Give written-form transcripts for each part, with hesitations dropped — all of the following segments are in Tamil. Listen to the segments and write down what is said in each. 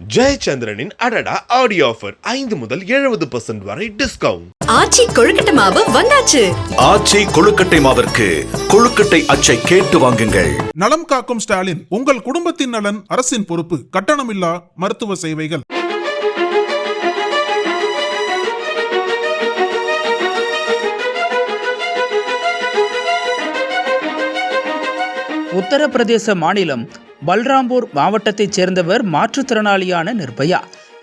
ஜெயச்சந்திரனின் அடடா ஆடியோ ஆஃபர் 5 முதல் 70% வரை டிஸ்கவுண்ட். ஆச்சி கொழுக்கட்டை மாவு வந்தாச்சு. ஆச்சி கொழுக்கட்டை மாவிற்கு கொழுக்கட்டை அச்சை கேட்டு வாங்குங்கள். நலம் காக்கும் ஸ்டாலின், உங்கள் குடும்பத்தின் நலன் அரசின் பொறுப்பு. கட்டணமில்லா மருத்துவ சேவைகள். உத்தரப்பிரதேச மாநிலம் பல்ராம்பூர் மாவட்டத்தைச் சேர்ந்தவர் மாற்றுத்திறனாளியான நிர்பயா.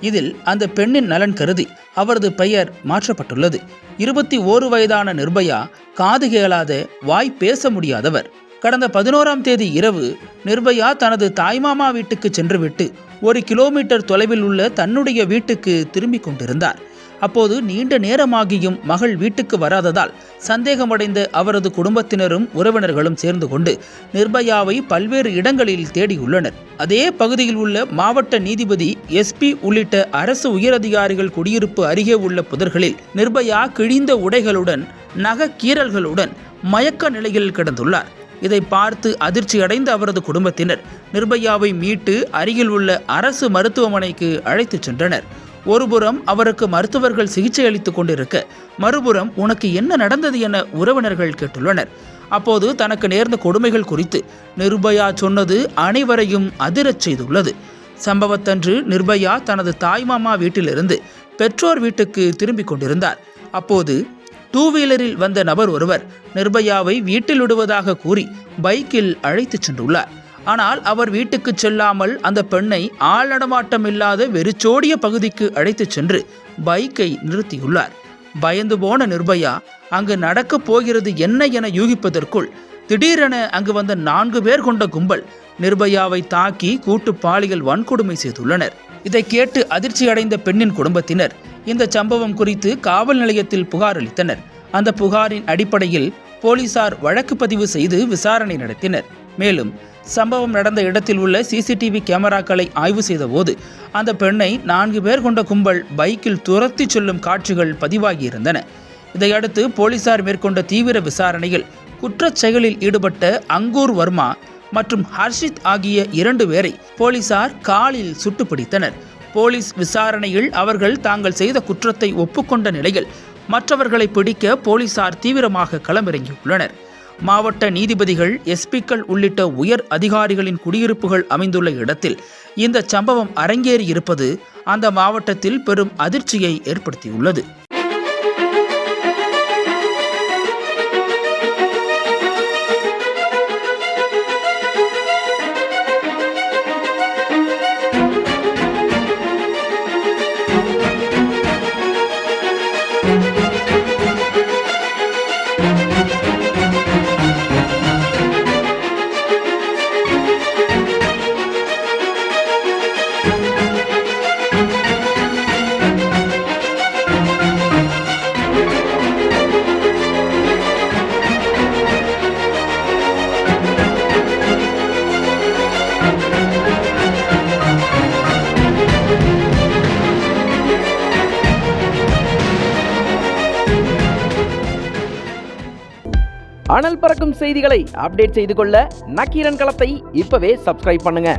இதில் அந்த பெண்ணின் நலன் கருதி அவரது பெயர் மாற்றப்பட்டுள்ளது. 21 வயதான நிர்பயா காது கேளாத, வாய் பேச முடியாதவர். கடந்த 11ஆம் தேதி இரவு நிர்பயா தனது தாய்மாமா வீட்டுக்கு சென்றுவிட்டு 1 கிலோமீட்டர் தொலைவில் உள்ள தன்னுடைய வீட்டுக்கு திரும்பிக் கொண்டிருந்தார். அப்போது நீண்ட நேரமாகியும் மகள் வீட்டுக்கு வராததால் சந்தேகமடைந்த அவரது குடும்பத்தினரும் உறவினர்களும் சேர்ந்து கொண்டு நிர்பயாவை பல்வேறு இடங்களில் தேடியுள்ளனர். அதே பகுதியில் உள்ள மாவட்ட நீதிபதி, SP உள்ளிட்ட அரசு உயரதிகாரிகள் குடியிருப்பு அருகே உள்ள புதர்களில் நிர்பயா கிழிந்த உடைகளுடன், நகக்கீறல்களுடன் மயக்க நிலையில் கிடந்துள்ளார். இதை பார்த்து அதிர்ச்சியடைந்த அவரது குடும்பத்தினர் நிர்பயாவை மீட்டு அருகில் உள்ள அரசு மருத்துவமனைக்கு அழைத்துச் சென்றனர். ஒருபுறம் அவருக்கு மருத்துவர்கள் சிகிச்சை அளித்துக் கொண்டிருக்க, மறுபுறம் உனக்கு என்ன நடந்தது என உறவினர்கள் கேட்டுள்ளனர். அப்போது தனக்கு நேர்ந்த கொடுமைகள் குறித்து நிர்பயா சொன்னது அனைவரையும் அதிரச் செய்துள்ளது. சம்பவத்தன்று நிர்பயா தனது தாய்மாமா வீட்டிலிருந்து பெற்றோர் வீட்டுக்கு திரும்பிக் கொண்டிருந்தார். அப்போது 2 வீலரில் வந்த நபர் ஒருவர் நிர்பயாவை வீட்டில் விடுவதாக கூறி பைக்கில் அழைத்துச் சென்றுள்ளார். ஆனால் அவர் வீட்டுக்கு செல்லாமல் அந்த பெண்ணை ஆள் நடமாட்டம் இல்லாத வெறிச்சோடிய பகுதிக்கு அழைத்துச் சென்று பைக்கை நிறுத்தியுள்ளார். பயந்து போன நிர்பயா அங்கு நடக்கப் போகிறது என்ன என யூகிப்பதற்குள் திடீரென அங்கு வந்த 4 பேர் கொண்ட கும்பல் நிர்பயாவை தாக்கி கூட்டு பாலியல் வன்கொடுமை செய்துள்ளனர். இதை கேட்டு அதிர்ச்சி அடைந்த பெண்ணின் குடும்பத்தினர் இந்த சம்பவம் குறித்து காவல் நிலையத்தில் புகார் அளித்தனர். அந்த புகாரின் அடிப்படையில் போலீசார் வழக்கு பதிவு செய்து விசாரணை நடத்தினர். மேலும் சம்பவம் நடந்த இடத்தில் உள்ள CCTV கேமராக்களை ஆய்வு செய்த போது அந்த பெண்ணை 4 பேர் கொண்ட கும்பல் பைக்கில் துரத்தி செல்லும் காட்சிகள் பதிவாகியிருந்தன. இதையடுத்து போலீசார் மேற்கொண்ட தீவிர விசாரணையில் குற்றச் செயலில் ஈடுபட்ட அங்கூர் வர்மா மற்றும் ஹர்ஷித் ஆகிய 2 பேரை போலீசார் காலில் சுட்டு பிடித்தனர். போலீஸ் விசாரணையில் அவர்கள் தாங்கள் செய்த குற்றத்தை ஒப்புக்கொண்ட நிலையில் மற்றவர்களை பிடிக்க போலீசார் தீவிரமாக களமிறங்கியுள்ளனர். மாவட்ட நீதிபதிகள், SP-க்கள் உள்ளிட்ட உயர் அதிகாரிகளின் குடியிருப்புகள் அமைந்துள்ள இடத்தில் இந்த சம்பவம் அரங்கேறி இருப்பது அந்த மாவட்டத்தில் பெரும் அதிர்ச்சியை ஏற்படுத்தியுள்ளது. அனல் பறக்கும் செய்திகளை அப்டேட் செய்து கொள்ள நக்கீரன் களத்தை இப்பவே சப்ஸ்கிரைப் பண்ணுங்க.